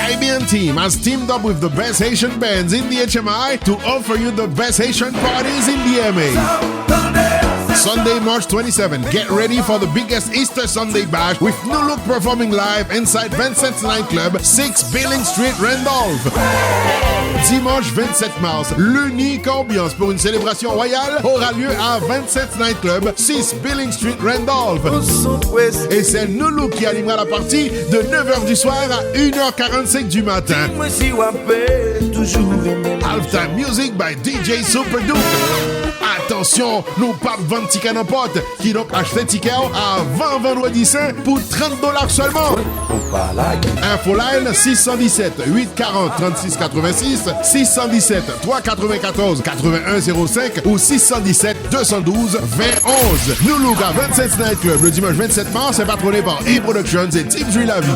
Caribbean team has teamed up with the best Haitian bands in the HMI to offer you the best Haitian parties in the MA. Sunday, March 27, get ready for the biggest Easter Sunday bash with NULOOK performing live inside Vincent's Nightclub, 6 Billing Street, Randolph. Dimanche 27 mars, l'unique ambiance pour une célébration royale aura lieu à Vincent's Nightclub, 6 Billing Street, Randolph. Et c'est NULOOK qui animera la partie de 9h du soir à 1h45 du matin. Halftime music by DJ Super Duke. Attention, nous pas de 20 tickets n'importe qui donc achète ticket avant vendredi saint pour $30 seulement. Infoline 617 840 36 86 617 394 8105 ou 617 212 2011. NULOOK à 27 Night Club le dimanche 27 mars est patronné par E-Productions et Team Jules Lavie.